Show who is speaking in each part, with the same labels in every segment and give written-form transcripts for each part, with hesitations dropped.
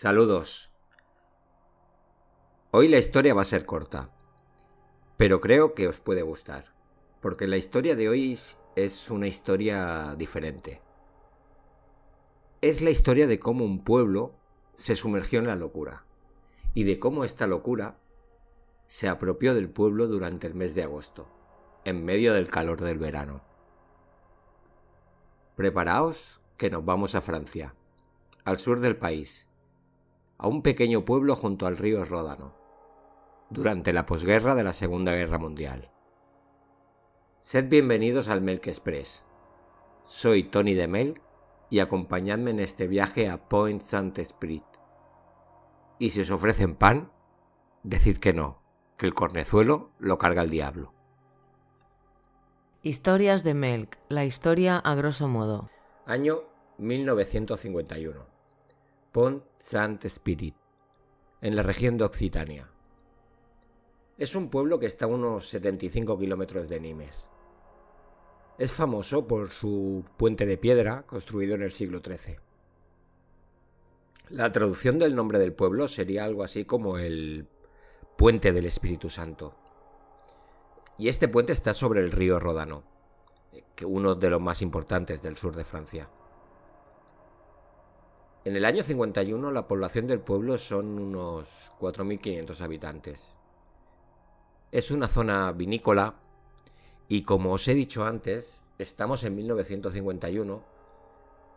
Speaker 1: Saludos. Hoy la historia va a ser corta, pero creo que os puede gustar, porque la historia de hoy es una historia diferente. Es la historia de cómo un pueblo se sumergió en la locura y de cómo esta locura se apropió del pueblo durante el mes de agosto, en medio del calor del verano. Preparaos que nos vamos a Francia, al sur del país, a un pequeño pueblo junto al río Ródano, durante la posguerra de la Segunda Guerra Mundial. Sed bienvenidos al Melk Express. Soy Tony de Melk y acompañadme en este viaje a Point Saint-Esprit. Y si os ofrecen pan, decid que no, que el cornezuelo lo carga el diablo.
Speaker 2: Historias de Melk, la historia a grosso modo.
Speaker 1: Año 1951. Pont Saint-Esprit, en la región de Occitania. Es un pueblo que está a unos 75 kilómetros de Nimes. Es famoso por su puente de piedra construido en el siglo XIII. La traducción del nombre del pueblo sería algo así como el Puente del Espíritu Santo. Y este puente está sobre el río Ródano, uno de los más importantes del sur de Francia. En el año 51 la población del pueblo son unos 4.500 habitantes. Es una zona vinícola y, como os he dicho antes, estamos en 1951,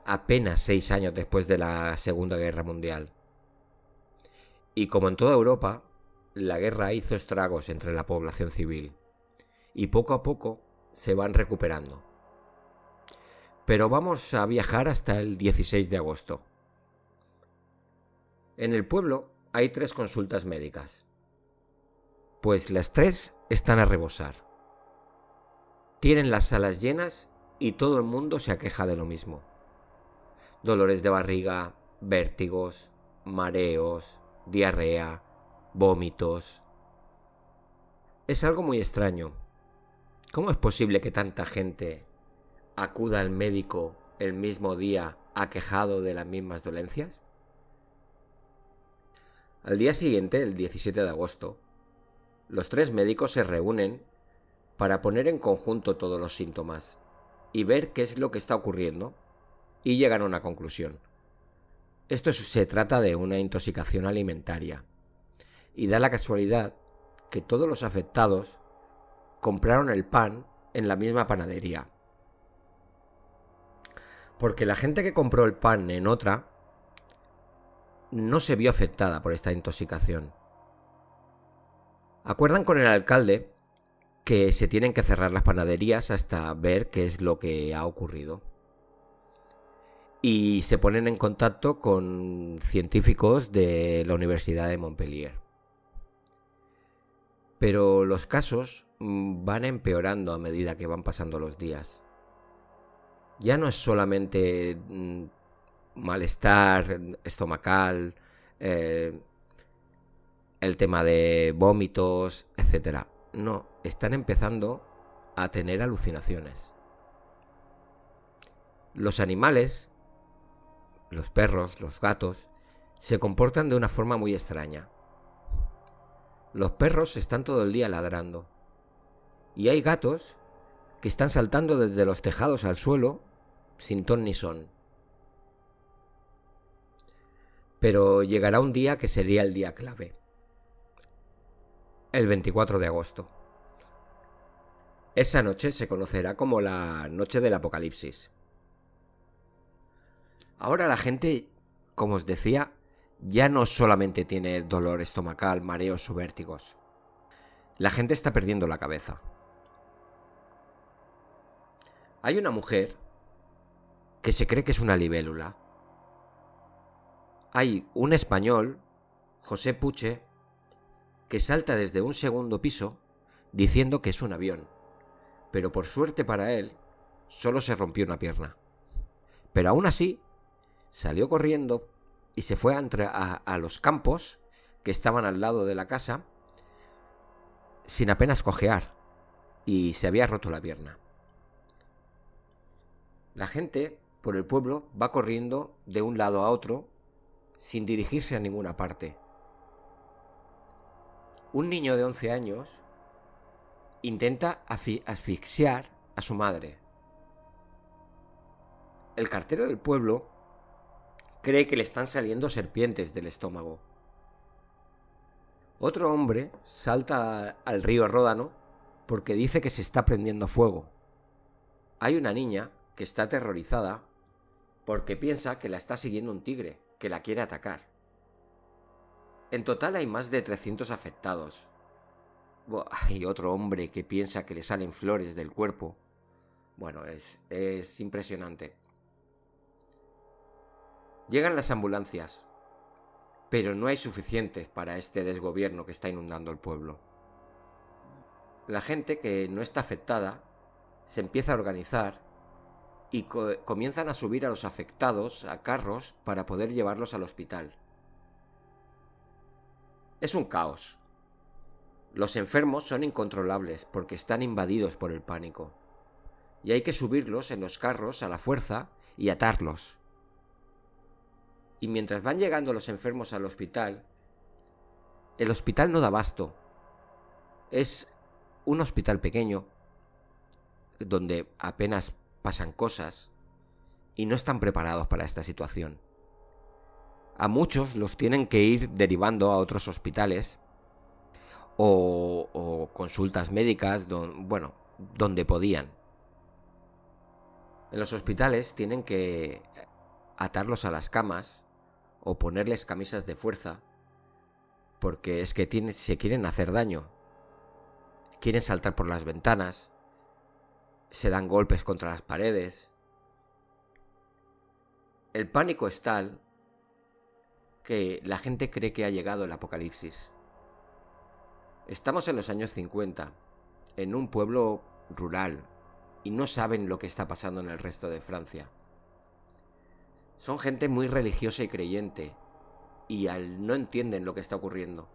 Speaker 1: apenas 6 años después de la Segunda Guerra Mundial. Y como en toda Europa, la guerra hizo estragos entre la población civil y poco a poco se van recuperando. Pero vamos a viajar hasta el 16 de agosto. En el pueblo hay 3 consultas médicas, pues las 3 están a rebosar. Tienen las salas llenas y todo el mundo se aqueja de lo mismo. Dolores de barriga, vértigos, mareos, diarrea, vómitos. Es algo muy extraño. ¿Cómo es posible que tanta gente acuda al médico el mismo día aquejado de las mismas dolencias? Al día siguiente, el 17 de agosto, los 3 médicos se reúnen para poner en conjunto todos los síntomas y ver qué es lo que está ocurriendo y llegan a una conclusión. Esto se trata de una intoxicación alimentaria y da la casualidad que todos los afectados compraron el pan en la misma panadería. Porque la gente que compró el pan en otra no se vio afectada por esta intoxicación. Acuerdan con el alcalde que se tienen que cerrar las panaderías hasta ver qué es lo que ha ocurrido. Y se ponen en contacto con científicos de la Universidad de Montpellier. Pero los casos van empeorando a medida que van pasando los días. Ya no es solamente malestar estomacal, el tema de vómitos, etc. No, están empezando a tener alucinaciones. Los animales, los perros, los gatos, se comportan de una forma muy extraña. Los perros están todo el día ladrando. Y hay gatos que están saltando desde los tejados al suelo sin ton ni son. Pero llegará un día que sería el día clave. El 24 de agosto. Esa noche se conocerá como la noche del apocalipsis. Ahora la gente, como os decía, ya no solamente tiene dolor estomacal, mareos o vértigos. La gente está perdiendo la cabeza. Hay una mujer que se cree que es una libélula. Hay un español, José Puche, que salta desde un segundo piso diciendo que es un avión. Pero por suerte para él, solo se rompió una pierna. Pero aún así, salió corriendo y se fue a los campos que estaban al lado de la casa sin apenas cojear, y se había roto la pierna. La gente por el pueblo va corriendo de un lado a otro sin dirigirse a ninguna parte. Un niño de 11 años intenta asfixiar a su madre. El cartero del pueblo cree que le están saliendo serpientes del estómago. Otro hombre salta al río Ródano porque dice que se está prendiendo fuego. Hay una niña que está aterrorizada porque piensa que la está siguiendo un tigre, que la quiere atacar. En total hay más de 300 afectados. Hay otro hombre que piensa que le salen flores del cuerpo. Bueno, es impresionante. Llegan las ambulancias, pero no hay suficientes para este desgobierno que está inundando el pueblo. La gente que no está afectada se empieza a organizar y comienzan a subir a los afectados a carros para poder llevarlos al hospital. Es un caos. Los enfermos son incontrolables porque están invadidos por el pánico. Y hay que subirlos en los carros a la fuerza y atarlos. Y mientras van llegando los enfermos al hospital, el hospital no da abasto. Es un hospital pequeño, donde apenas pasan cosas, y no están preparados para esta situación. A muchos los tienen que ir derivando a otros hospitales o consultas médicas, donde podían. En los hospitales tienen que atarlos a las camas o ponerles camisas de fuerza, porque es que se quieren hacer daño. Quieren saltar por las ventanas, se dan golpes contra las paredes. El pánico es tal que la gente cree que ha llegado el apocalipsis. Estamos en los años 50, en un pueblo rural, y no saben lo que está pasando en el resto de Francia. Son gente muy religiosa y creyente, y no entienden lo que está ocurriendo.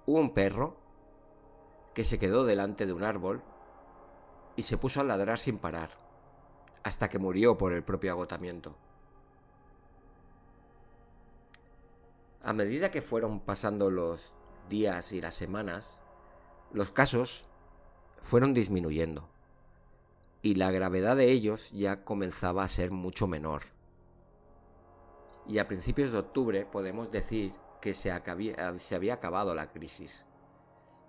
Speaker 1: Hubo un perro que se quedó delante de un árbol y se puso a ladrar sin parar, hasta que murió por el propio agotamiento. A medida que fueron pasando los días y las semanas, los casos fueron disminuyendo y la gravedad de ellos ya comenzaba a ser mucho menor. Y a principios de octubre podemos decir que se había acabado la crisis.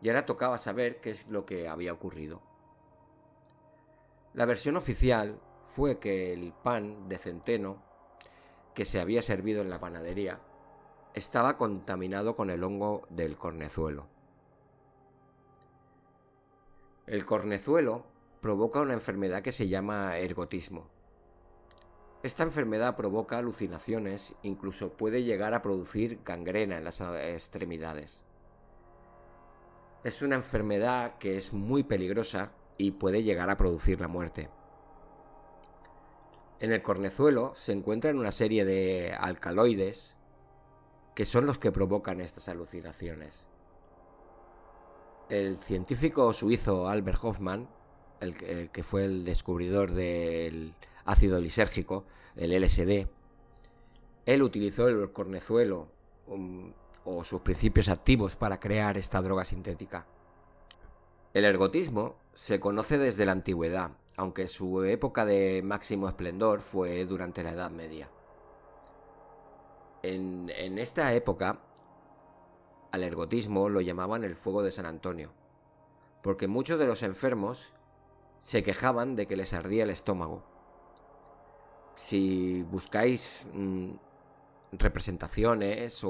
Speaker 1: Y ahora tocaba saber qué es lo que había ocurrido. La versión oficial fue que el pan de centeno que se había servido en la panadería estaba contaminado con el hongo del cornezuelo. El cornezuelo provoca una enfermedad que se llama ergotismo. Esta enfermedad provoca alucinaciones, incluso puede llegar a producir gangrena en las extremidades. Es una enfermedad que es muy peligrosa y puede llegar a producir la muerte. En el cornezuelo se encuentran una serie de alcaloides que son los que provocan estas alucinaciones. El científico suizo Albert Hofmann, el que fue el descubridor del ácido lisérgico, el LSD, él utilizó el cornezuelo o sus principios activos para crear esta droga sintética. El ergotismo se conoce desde la antigüedad, aunque su época de máximo esplendor fue durante la Edad Media. En esta época, al ergotismo lo llamaban el fuego de San Antonio, porque muchos de los enfermos se quejaban de que les ardía el estómago. Si buscáis representaciones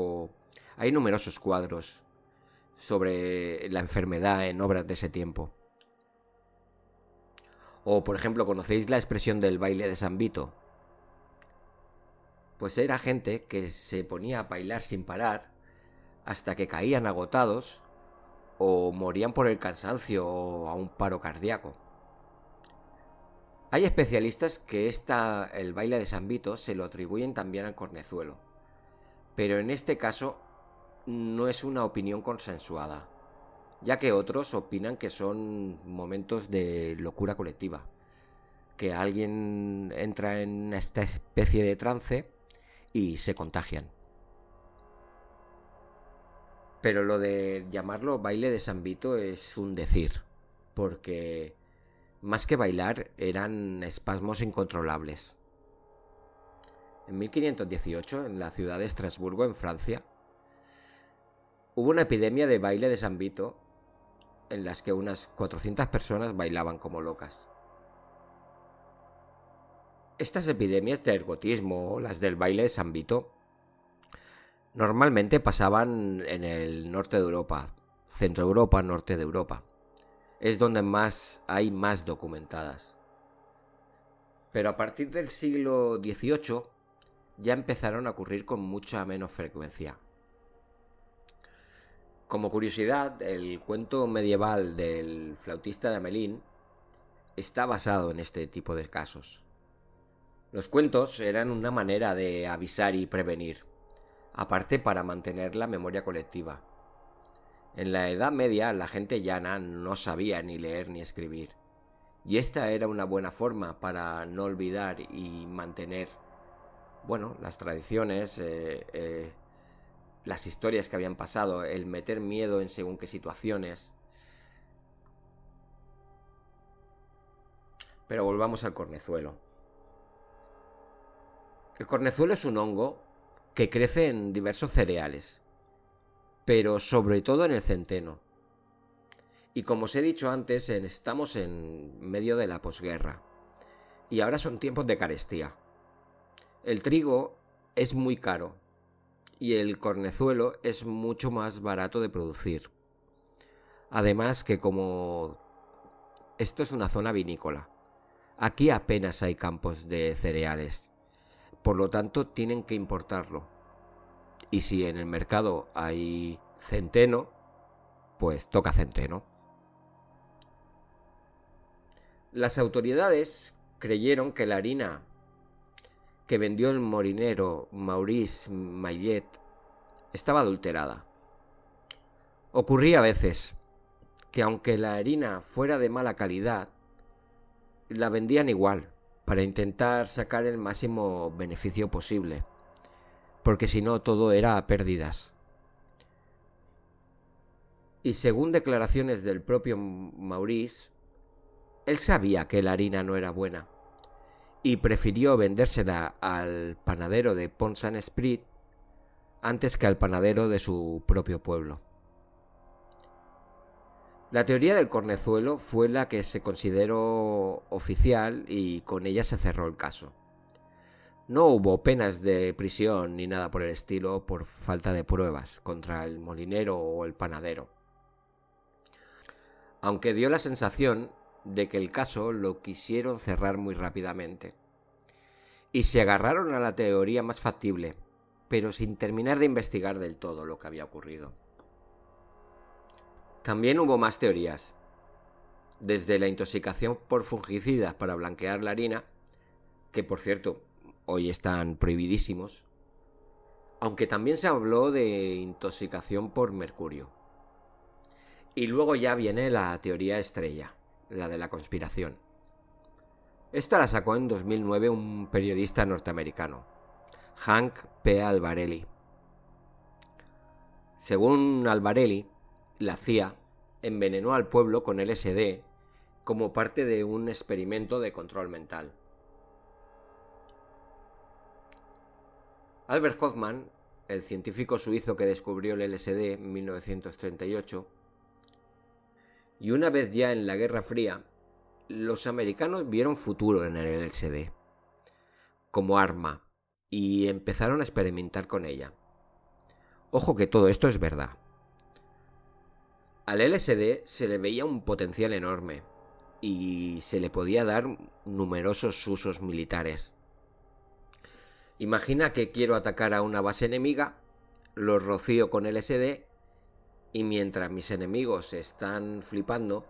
Speaker 1: hay numerosos cuadros sobre la enfermedad en obras de ese tiempo. O, por ejemplo, ¿conocéis la expresión del baile de San Vito? Pues era gente que se ponía a bailar sin parar hasta que caían agotados o morían por el cansancio o a un paro cardíaco. Hay especialistas que el baile de San Vito se lo atribuyen también al cornezuelo, pero en este caso no es una opinión consensuada, ya que otros opinan que son momentos de locura colectiva. que alguien entra en esta especie de trance y se contagian. Pero lo de llamarlo baile de San Vito es un decir, porque más que bailar eran espasmos incontrolables. En 1518, en la ciudad de Estrasburgo, en Francia, hubo una epidemia de baile de San Vito en las que unas 400 personas bailaban como locas. Estas epidemias de ergotismo, las del baile de San Vito, normalmente pasaban en el norte de Europa, centro de Europa, norte de Europa. Es donde hay más documentadas. Pero a partir del siglo XVIII ya empezaron a ocurrir con mucha menos frecuencia. Como curiosidad, el cuento medieval del flautista de Hamelín está basado en este tipo de casos. Los cuentos eran una manera de avisar y prevenir, aparte para mantener la memoria colectiva. En la Edad Media la gente llana no sabía ni leer ni escribir, y esta era una buena forma para no olvidar y mantener, las tradiciones, las historias que habían pasado, el meter miedo en según qué situaciones. Pero volvamos al cornezuelo. El cornezuelo es un hongo que crece en diversos cereales, pero sobre todo en el centeno. Y como os he dicho antes, estamos en medio de la posguerra, y ahora son tiempos de carestía. El trigo es muy caro, y el cornezuelo es mucho más barato de producir. Además que como esto es una zona vinícola, aquí apenas hay campos de cereales. Por lo tanto, tienen que importarlo. Y si en el mercado hay centeno, pues toca centeno. Las autoridades creyeron que la harina que vendió el molinero Maurice Maillet estaba adulterada. Ocurría a veces que aunque la harina fuera de mala calidad, la vendían igual, para intentar sacar el máximo beneficio posible, porque si no todo era a pérdidas. Y según declaraciones del propio Maurice, él sabía que la harina no era buena y prefirió vendérsela al panadero de Pont-Saint-Esprit antes que al panadero de su propio pueblo. La teoría del cornezuelo fue la que se consideró oficial y con ella se cerró el caso. No hubo penas de prisión ni nada por el estilo por falta de pruebas contra el molinero o el panadero. Aunque dio la sensación de que el caso lo quisieron cerrar muy rápidamente. Y se agarraron a la teoría más factible, pero sin terminar de investigar del todo lo que había ocurrido. También hubo más teorías, desde la intoxicación por fungicidas para blanquear la harina, que por cierto hoy están prohibidísimos, aunque también se habló de intoxicación por mercurio. Y luego ya viene la teoría estrella, la de la conspiración. Esta la sacó en 2009 un periodista norteamericano, Hank P. Albarelli. Según Albarelli, la CIA envenenó al pueblo con LSD como parte de un experimento de control mental. Albert Hofmann, el científico suizo que descubrió el LSD en 1938, y una vez ya en la Guerra Fría, los americanos vieron futuro en el LSD como arma y empezaron a experimentar con ella. Ojo que todo esto es verdad. Al LSD se le veía un potencial enorme y se le podía dar numerosos usos militares. Imagina que quiero atacar a una base enemiga, lo rocío con LSD y mientras mis enemigos están flipando,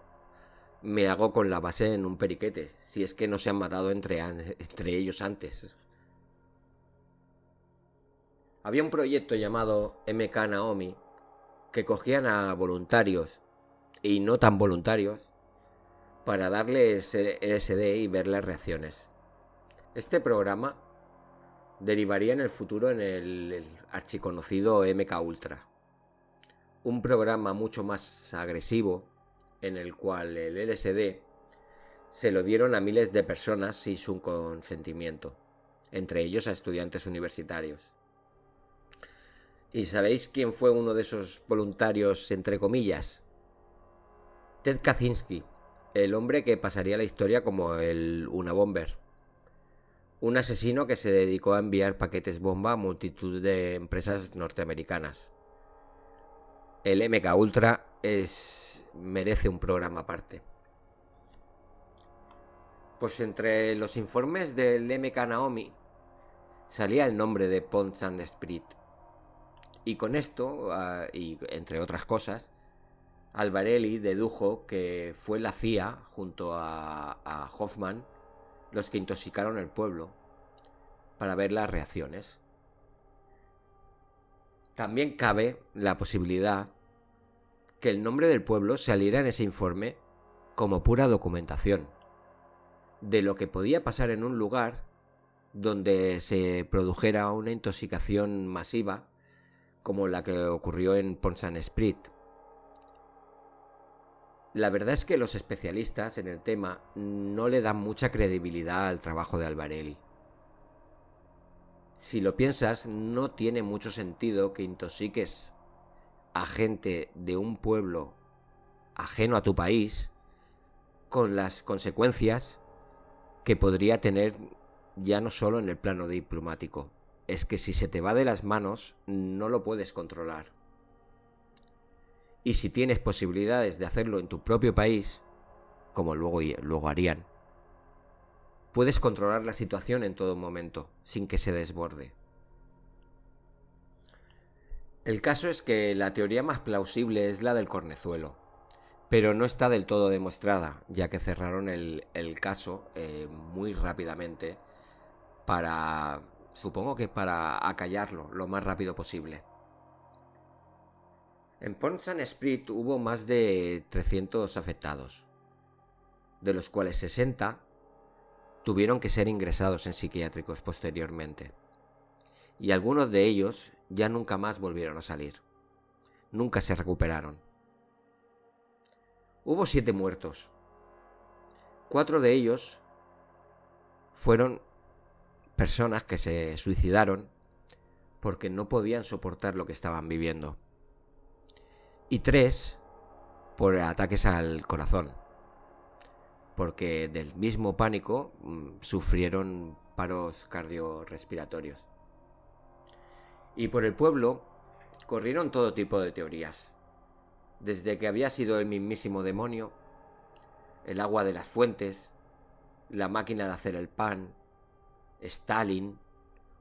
Speaker 1: me hago con la base en un periquete, si es que no se han matado entre ellos antes. Había un proyecto llamado MK Naomi que cogían a voluntarios y no tan voluntarios para darles LSD y ver las reacciones. Este programa derivaría en el futuro en el archiconocido MK Ultra, un programa mucho más agresivo en el cual el LSD se lo dieron a miles de personas sin su consentimiento, entre ellos a estudiantes universitarios. ¿Y sabéis quién fue uno de esos voluntarios, entre comillas? Ted Kaczynski, el hombre que pasaría la historia como el Unabomber, un asesino que se dedicó a enviar paquetes bomba a multitud de empresas norteamericanas. El MK Ultra merece un programa aparte. Pues entre los informes del MK Naomi salía el nombre de Pons and Sprit. Y con esto, y entre otras cosas, Albarelli dedujo que fue la CIA, junto a Hoffman, los que intoxicaron el pueblo para ver las reacciones. También cabe la posibilidad que el nombre del pueblo saliera en ese informe como pura documentación de lo que podía pasar en un lugar donde se produjera una intoxicación masiva como la que ocurrió en Pons and Sprit. La verdad es que los especialistas en el tema no le dan mucha credibilidad al trabajo de Albarelli. Si lo piensas, no tiene mucho sentido que intoxiques a gente de un pueblo ajeno a tu país con las consecuencias que podría tener ya no solo en el plano diplomático. Es que si se te va de las manos, no lo puedes controlar. Y si tienes posibilidades de hacerlo en tu propio país, como luego harían, puedes controlar la situación en todo momento, sin que se desborde. El caso es que la teoría más plausible es la del cornezuelo, pero no está del todo demostrada, ya que cerraron el caso muy rápidamente supongo que para acallarlo lo más rápido posible. En Pons and Sprit hubo más de 300 afectados, de los cuales 60 tuvieron que ser ingresados en psiquiátricos posteriormente. Y algunos de ellos ya nunca más volvieron a salir. Nunca se recuperaron. Hubo 7 muertos. 4 de ellos fueron personas que se suicidaron porque no podían soportar lo que estaban viviendo. Y 3 por ataques al corazón, porque del mismo pánico sufrieron paros cardiorrespiratorios. Y por el pueblo corrieron todo tipo de teorías, desde que había sido el mismísimo demonio, el agua de las fuentes, la máquina de hacer el pan, Stalin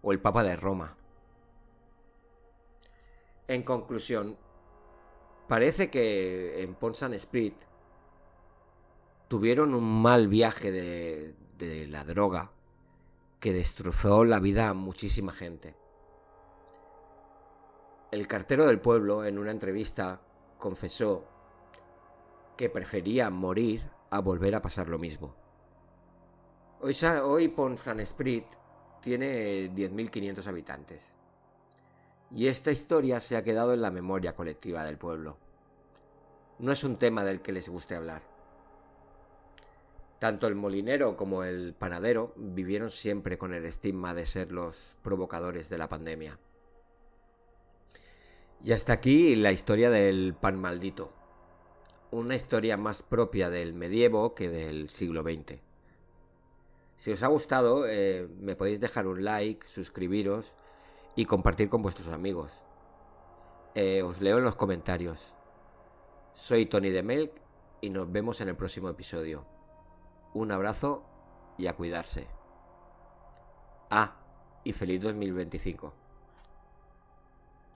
Speaker 1: o el Papa de Roma. En conclusión, parece que en Pons and Sprit tuvieron un mal viaje de la droga que destrozó la vida a muchísima gente. El cartero del pueblo, en una entrevista, confesó que prefería morir a volver a pasar lo mismo. Hoy Pons and Sprit tiene 10.500 habitantes. Y esta historia se ha quedado en la memoria colectiva del pueblo. No es un tema del que les guste hablar. Tanto el molinero como el panadero vivieron siempre con el estigma de ser los provocadores de la pandemia. Y hasta aquí la historia del pan maldito. Una historia más propia del medievo que del siglo XX. Si os ha gustado, me podéis dejar un like, suscribiros y compartir con vuestros amigos. Os leo en los comentarios. Soy Tony de Melk y nos vemos en el próximo episodio. Un abrazo y a cuidarse. Y feliz 2025.